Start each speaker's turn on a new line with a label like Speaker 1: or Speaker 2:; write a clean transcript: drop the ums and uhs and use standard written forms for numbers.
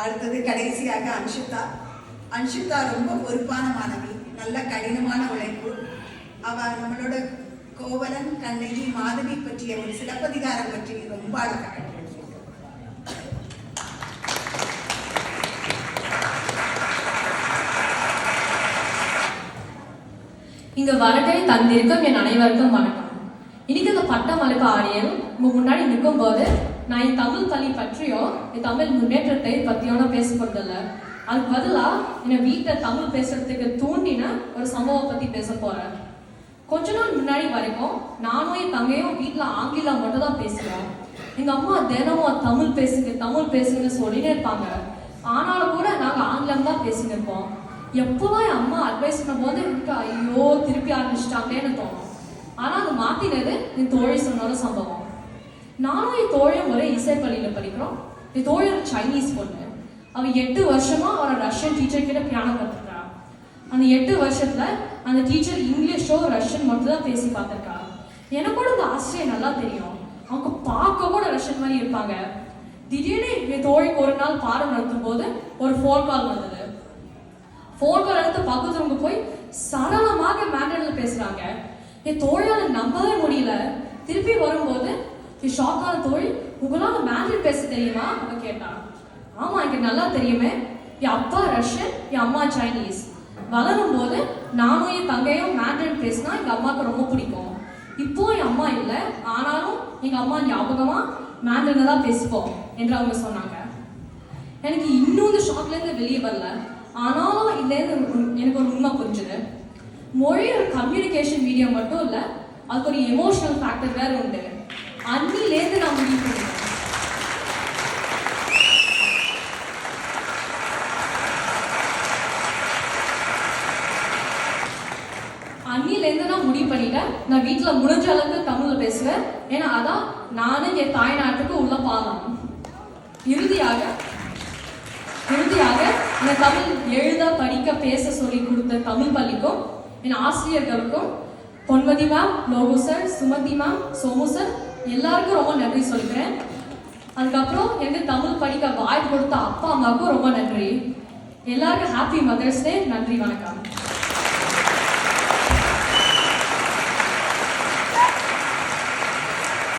Speaker 1: அடுத்தது கடைசியாக அன்ஷிதா ரொம்ப பொறுப்பான மாணவி, நல்ல கடினமான உழைப்பு. அவ நம்மளோட கோவலன், கண்ணகி, மாதவி பற்றிய ஒரு சிலப்பதிகாரம் பற்றி ரொம்ப அழகாக
Speaker 2: இங்க வரட்டை தந்திருக்கும் என் அனைவருக்கும் வணக்கம். இன்னைக்கு இந்த பட்டமளிப்பு ஆடியில் உங்க முன்னாடி நிற்கும் போது நான் என் தமிழ் பள்ளி பற்றியோ என் தமிழ் முன்னேற்றத்தை பத்தியோட பேச போறதில்ல. அதுக்கு பதிலா என்னை வீட்டில் தமிழ் பேசுறதுக்கு தூண்டின ஒரு சம்பவம் பத்தி பேச போறேன். கொஞ்ச நாள் முன்னாடி வரைக்கும் நானும் என் தங்கையும் வீட்டில் ஆங்கிலம் மட்டும் தான் பேசுறோம். எங்க அம்மா தினமும் தமிழ் பேசுங்கன்னு சொல்லிட்டே இருப்பாங்க. ஆனாலும் கூட நாங்க ஆங்கிலம் தான் பேசிட்டு இருப்போம். எப்போதான் என் அம்மா அட்வைஸ் பண்ணும் போது எனக்கு ஐயோ திருப்பி ஆரம்பிச்சிட்டாங்களேன்னு தோணும். ஆனா அது மாத்தினது என் தோழி சொன்னோட சம்பவம். நானும் என் தோழியும் ஒரே இசைப்பள்ளியில படிக்கிறோம். என் தோழி ஒரு சைனீஸ் பொண்ணு. அவ 8 வருஷமா அவரோட ரஷ்யன் டீச்சர் கிட்ட பியானோ கத்துக்கிறா. அந்த 8 வருஷத்துல அந்த டீச்சர் இங்கிலீஷோ ரஷ்யன் மட்டும் தான் பேசி பார்த்திருக்கா. எனக்கு கூட அந்த ஆசிரியர் நல்லா தெரியும். அவங்க பார்க்க கூட ரஷ்யன் மாதிரி இருப்பாங்க. திடீர்னு என் தோழிக்கு ஒரு நாள் பாடம் நடத்தும் போது ஒரு ஃபோன் கால் வந்தது. ஃபோன் கால் எடுத்து பக்கத்துல போய் சரளமாக மேண்டரில் பேசுறாங்க. என் தோழியால நம்பவே முடியல. திருப்பி வரும்போது என் ஷாக்கான தோழி, உங்களால மேண்டரின் பேச தெரியுமா அவ கேட்டான். ஆமா, எனக்கு நல்லா தெரியுமே. என் அப்பா ரஷ்யன், என் அம்மா சைனீஸ். வளரும் போது நானும் என் தங்கையும் மேண்டரின் பேசினா எங்க அம்மாவுக்கு ரொம்ப பிடிக்கும். இப்போ என் அம்மா இல்லை, ஆனாலும் எங்க அம்மா ஞாபகமா மேண்டரின் தான் பேசிப்போம் என்று அவங்க சொன்னாங்க. எனக்கு இன்னும் இந்த ஷாக்ல இருந்து வெளியே வரல. ஆனாலும் இதுலேருந்து எனக்கு ஒரு உண்மை புரிஞ்சுது. மொழி ஒரு கம்யூனிகேஷன் மீடியம் மட்டும் இல்லை, அதுக்கு ஒரு எமோஷனல் ஃபேக்டர் வேற உண்டு. அன்னிலேருந்து நான் முடிவு பண்ணிட்டேன். நான் வீட்டில் முடிஞ்ச அளவுக்கு தமிழ்ல பேசுவேன். ஏன்னா அதான் நானும் என் தாய்நாட்டுக்கு உள்ள பாலம். இறுதியாக இந்த தமிழ் எழுத படிக்க பேச சொல்லி கொடுத்த தமிழ் பள்ளிக்கும் என் ஆசிரியர்களுக்கும் Ponmathi ma'am, Logu sir, Sumathi ma'am, Somu sir எல்லாருக்கும் ரொம்ப நன்றி சொல்லிக்கிறேன். அதுக்கப்புறம் எனக்கு தமிழ் படிக்க வாய்ப்பு கொடுத்த அப்பா அம்மாவுக்கும் ரொம்ப நன்றி. எல்லாருக்கும் ஹாப்பி மதர்ஸ் டே. நன்றி, வணக்கம்.